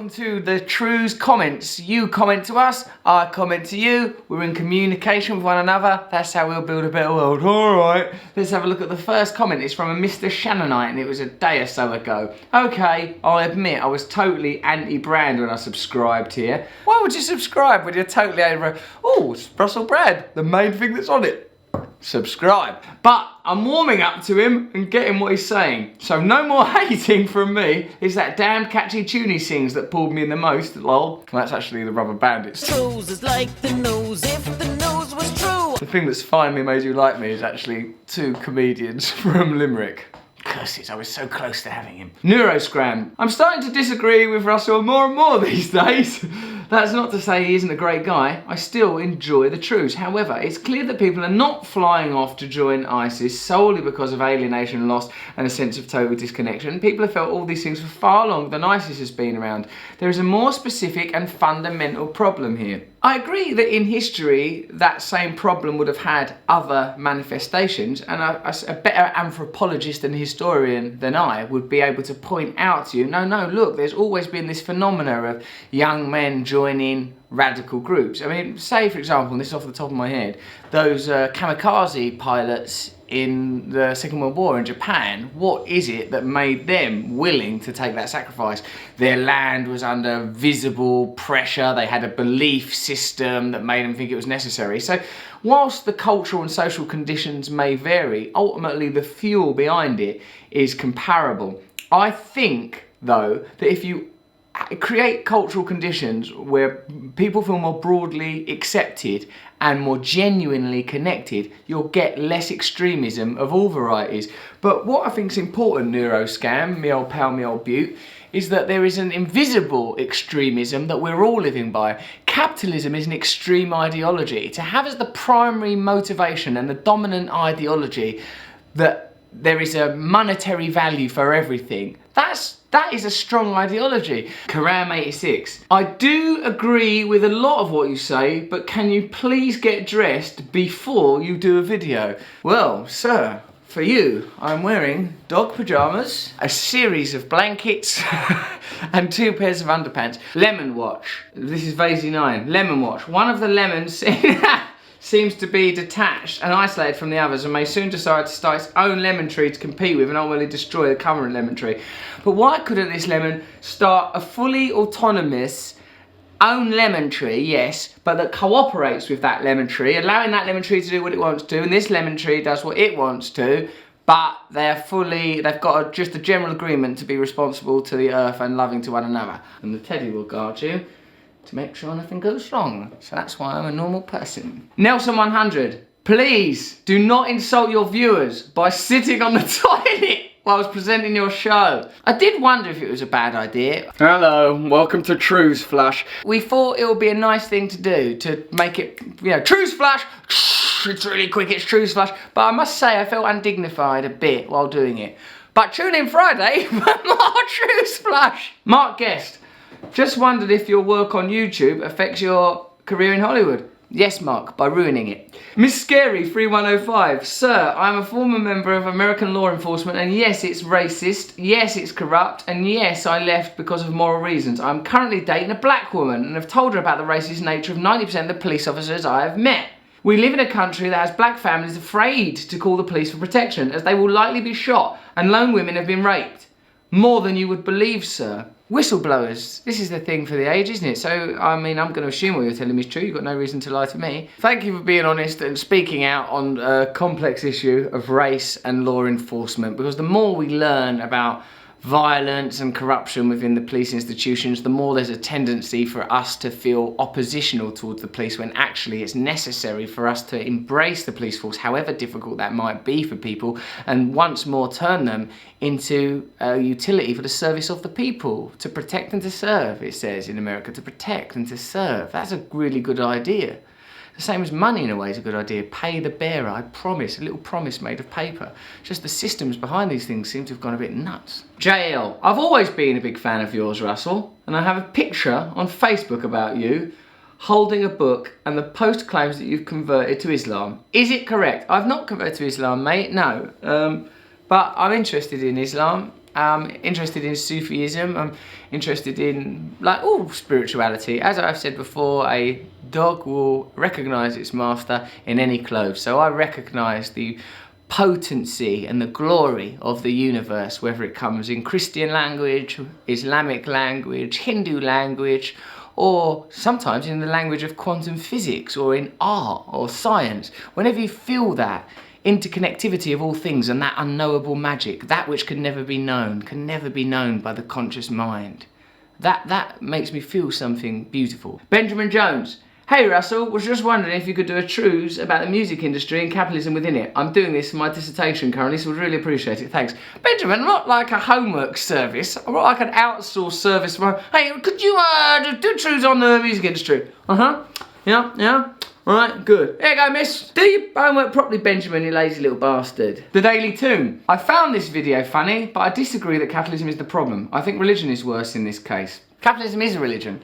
welcome to the Trews comments. You comment to us, I comment to you. We're in communication with one another. That's how we'll build a better world. All right, let's have a look at the first comment. It's from a Mr. Shannonite and it was a day or so ago. Okay, I admit I was totally anti-brand when I subscribed here. Why would you subscribe when you're totally over? Oh, it's Brussels brand, the main thing that's on it. Subscribe. But I'm warming up to him and getting what he's saying. So no more hating from me. It's that damn catchy tune he sings that pulled me in the most, lol. Well, that's actually the Rubberbandits. Trews is like the nose if the nose was true. The thing that's finally made you like me is actually two comedians from Limerick. Curses, I was so close to having him. Neuro Scram. I'm starting to disagree with Russell more and more these days. That's not to say he isn't a great guy. I still enjoy the Trews. However, it's clear that people are not flying off to join ISIS solely because of alienation, loss and a sense of total disconnection. People have felt all these things for far longer than ISIS has been around. There is a more specific and fundamental problem here. I agree that in history that same problem would have had other manifestations, and a better anthropologist and historian than I would be able to point out to you, no, look, there's always been this phenomena of young men joining radical groups. I mean, say for example, and this is off the top of my head, those kamikaze pilots in the Second World War in Japan, what is it that made them willing to take that sacrifice? Their land was under visible pressure, they had a belief system that made them think it was necessary. So whilst the cultural and social conditions may vary, ultimately the fuel behind it is comparable. I think, though, that if you create cultural conditions where people feel more broadly accepted and more genuinely connected, you'll get less extremism of all varieties. But what I think is important, Neuro Scam, me old pal, me old beaut, is that there is an invisible extremism that we're all living by. Capitalism is an extreme ideology. To have as the primary motivation and the dominant ideology that there is a monetary value for everything, that is a strong ideology. Karam 86. I do agree with a lot of what you say, but can you please get dressed before you do a video? Well, sir, for you, I'm wearing dog pajamas, a series of blankets, and 2 pairs of underpants. Lemon watch. This is Vaz9. Lemon watch. One of the lemons seems to be detached and isolated from the others and may soon decide to start its own lemon tree to compete with and ultimately destroy the current lemon tree. But why couldn't this lemon start a fully autonomous own lemon tree, yes, but that cooperates with that lemon tree, allowing that lemon tree to do what it wants to, and this lemon tree does what it wants to, but they've got just a general agreement to be responsible to the earth and loving to one another. And the teddy will guard you to make sure nothing goes wrong. So that's why I'm a normal person. Nelson 100, please do not insult your viewers by sitting on the toilet while I was presenting your show. I did wonder if it was a bad idea. Hello, welcome to Trews Flush. We thought it would be a nice thing to do, to make it, Trews Flush, it's really quick, it's Trews Flush. But I must say I felt undignified a bit while doing it. But tune in Friday for more Trews Flush. Mark Guest. Just wondered if your work on YouTube affects your career in Hollywood. Yes, Mark, by ruining it. Miss Scary 3105. Sir, I'm a former member of American law enforcement, and yes, it's racist, yes, it's corrupt, and yes, I left because of moral reasons. I'm currently dating a black woman and have told her about the racist nature of 90% of the police officers I have met. We live in a country that has black families afraid to call the police for protection, as they will likely be shot, and lone women have been raped. More than you would believe, sir. Whistleblowers. This is the thing for the age, isn't it? So, I mean, I'm going to assume what you're telling me is true. You've got no reason to lie to me. Thank you for being honest and speaking out on a complex issue of race and law enforcement, because the more we learn about violence and corruption within the police institutions, the more there's a tendency for us to feel oppositional towards the police, when actually it's necessary for us to embrace the police force, however difficult that might be for people, and once more turn them into a utility for the service of the people. To protect and to serve, it says in America, to protect and to serve. That's a really good idea. The same as money in a way is a good idea. Pay the bearer, I promise, a little promise made of paper. Just the systems behind these things seem to have gone a bit nuts. JL, I've always been a big fan of yours, Russell, and I have a picture on Facebook about you holding a book, and the post claims that you've converted to Islam. Is it correct? I've not converted to Islam, mate, no. But I'm interested in Islam. I'm interested in Sufism. I'm interested in, like, all spirituality. As I've said before, a dog will recognise its master in any clothes. So I recognise the potency and the glory of the universe, whether it comes in Christian language, Islamic language, Hindu language, or sometimes in the language of quantum physics, or in art or science. Whenever you feel that interconnectivity of all things and that unknowable magic, that which can never be known by the conscious mind, that makes me feel something beautiful. Benjamin Jones. Hey Russell, was just wondering if you could do a Trews about the music industry and capitalism within it. I'm doing this for my dissertation currently, so would really appreciate it. Thanks. Benjamin, not like a homework service, not like an outsourced service. Hey, could you do Trews on the music industry? Yeah. Alright, good. Here you go, miss. Do your homework properly, Benjamin, you lazy little bastard. The Daily Tune. I found this video funny, but I disagree that capitalism is the problem. I think religion is worse in this case. Capitalism is a religion.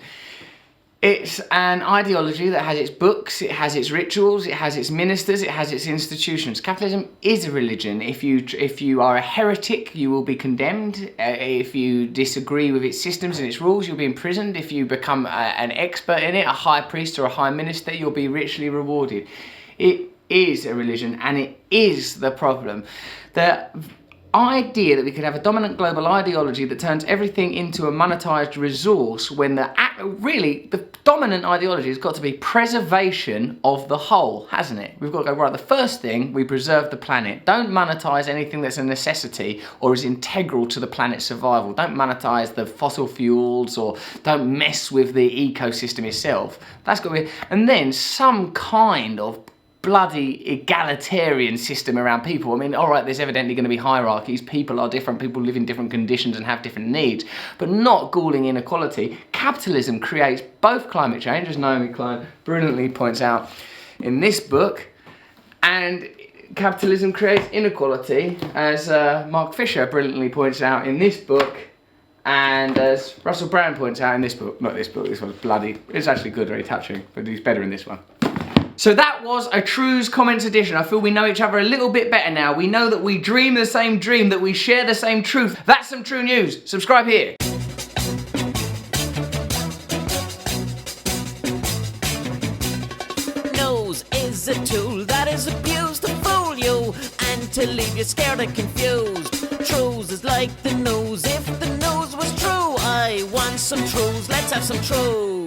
It's an ideology that has its books, it has its rituals, it has its ministers, it has its institutions. Capitalism is a religion. If you are a heretic, you will be condemned. If you disagree with its systems and its rules, you'll be imprisoned. If you become an expert in it, a high priest or a high minister, you'll be richly rewarded. It is a religion, and it is the problem. The idea that we could have a dominant global ideology that turns everything into a monetized resource, when the dominant ideology has got to be preservation of the whole, hasn't it? We've got to go, right, the first thing, we preserve the planet. Don't monetize anything that's a necessity or is integral to the planet's survival. Don't monetize the fossil fuels, or don't mess with the ecosystem itself. That's got to be, and then some kind of bloody egalitarian system around people. I mean, all right, there's evidently going to be hierarchies. People are different. People live in different conditions and have different needs, but not galling inequality. Capitalism creates both climate change, as Naomi Klein brilliantly points out in this book, and capitalism creates inequality, as Mark Fisher brilliantly points out in this book, and as Russell Brand points out in this book. Not this book, this one's bloody, it's actually good, very touching, but he's better in this one. So that was a Trews Comments edition. I feel we know each other a little bit better now. We know that we dream the same dream, that we share the same truth. That's some true news. Subscribe here. Nose is a tool that is abused to fool you and to leave you scared and confused. Trews is like the nose. If the nose was true, I want some Trews. Let's have some Trews.